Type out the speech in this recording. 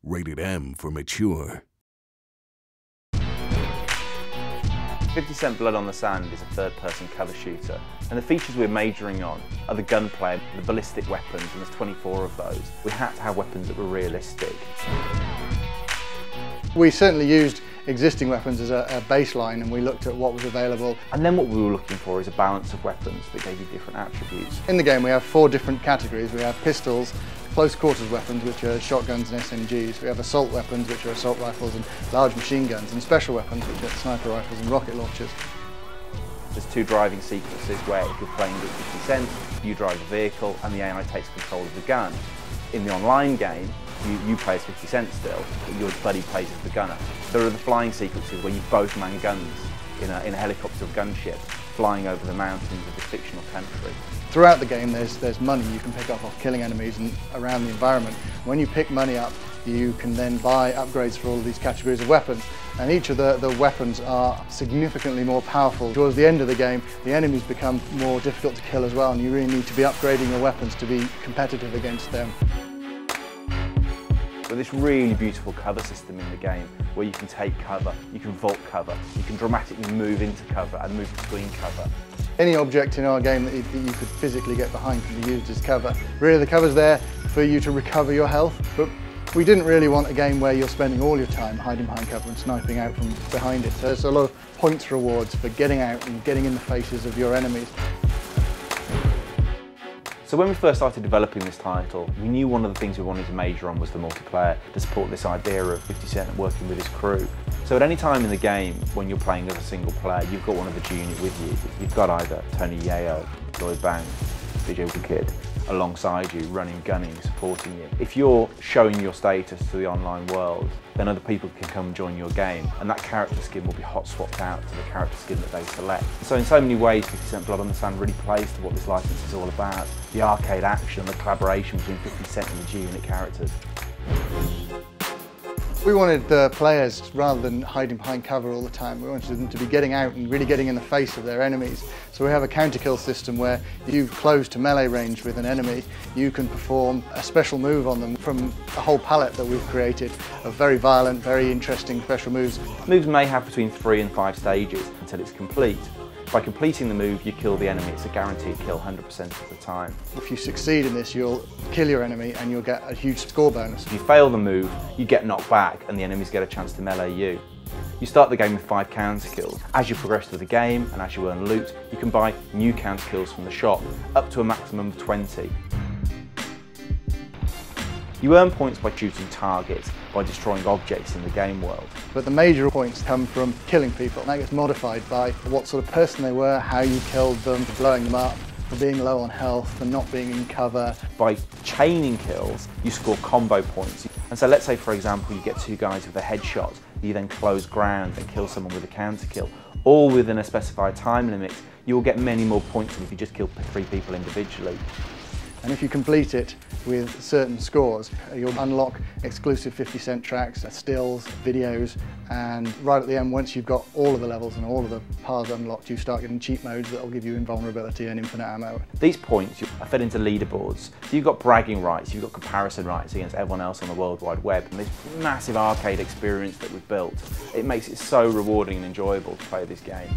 Rated M for mature. 50 Cent Blood on the Sand is a third-person cover shooter, and the features we're majoring on are the gunplay, the ballistic weapons, and there's 24 of those. We had to have weapons that were realistic. We certainly used existing weapons as a baseline, and we looked at what was available. And then what we were looking for is a balance of weapons that gave you different attributes. In the game we have 4 different categories. We have pistols, close quarters weapons, which are shotguns and SMGs. We have assault weapons, which are assault rifles and large machine guns, and special weapons, which are sniper rifles and rocket launchers. There's 2 driving sequences where if you're playing with 50 Cent, you drive the vehicle and the AI takes control of the gun. In the online game, you play as 50 Cent still, but your buddy plays as the gunner. There are the flying sequences where you both man guns in a helicopter or gunship, flying over the mountains of this fictional country. Throughout the game there's money you can pick up off killing enemies and around the environment. When you pick money up, you can then buy upgrades for all of these categories of weapons, and each of the weapons are significantly more powerful. Towards the end of the game, the enemies become more difficult to kill as well, and you really need to be upgrading your weapons to be competitive against them. With this really beautiful cover system in the game, where you can take cover, you can vault cover, you can dramatically move into cover and move between cover. Any object in our game that you could physically get behind can be used as cover. Really, the cover's there for you to recover your health, but we didn't really want a game where you're spending all your time hiding behind cover and sniping out from behind it. So there's a lot of points rewards for getting out and getting in the faces of your enemies. So when we first started developing this title, we knew one of the things we wanted to major on was the multiplayer, to support this idea of 50 Cent working with his crew. So at any time in the game, when you're playing as a single player, you've got one of the G unit with you. You've got either Tony Yayo, Lloyd Banks, DJ Kid alongside you, running, gunning, supporting you. If you're showing your status to the online world, then other people can come and join your game, and that character skin will be hot swapped out to the character skin that they select. So in so many ways, 50 Cent Blood on the Sand really plays to what this license is all about. The arcade action, the collaboration between 50 Cent and the G Unit characters. We wanted the players, rather than hiding behind cover all the time, we wanted them to be getting out and really getting in the face of their enemies. So we have a counter kill system where if you're close to melee range with an enemy, you can perform a special move on them from a whole palette that we've created of very violent, very interesting special moves. Moves may have between 3 and 5 stages until it's complete. By completing the move, you kill the enemy. It's a guaranteed kill 100% of the time. If you succeed in this, you'll kill your enemy and you'll get a huge score bonus. If you fail the move, you get knocked back and the enemies get a chance to melee you. You start the game with 5 counter kills. As you progress through the game and as you earn loot, you can buy new counter kills from the shop, up to a maximum of 20. You earn points by shooting targets, by destroying objects in the game world. But the major points come from killing people. That gets modified by what sort of person they were, how you killed them, for blowing them up, for being low on health, for not being in cover. By chaining kills, you score combo points. And so let's say, for example, you get 2 guys with a headshot, you then close ground and kill someone with a counter kill, all within a specified time limit. You will get many more points than if you just kill 3 people individually. And if you complete it with certain scores, you'll unlock exclusive 50 Cent tracks, stills, videos, and right at the end, once you've got all of the levels and all of the paths unlocked, you start getting cheat modes that will give you invulnerability and infinite ammo. These points are fed into leaderboards. So you've got bragging rights, you've got comparison rights against everyone else on the World Wide Web, and this massive arcade experience that we've built, it makes it so rewarding and enjoyable to play this game.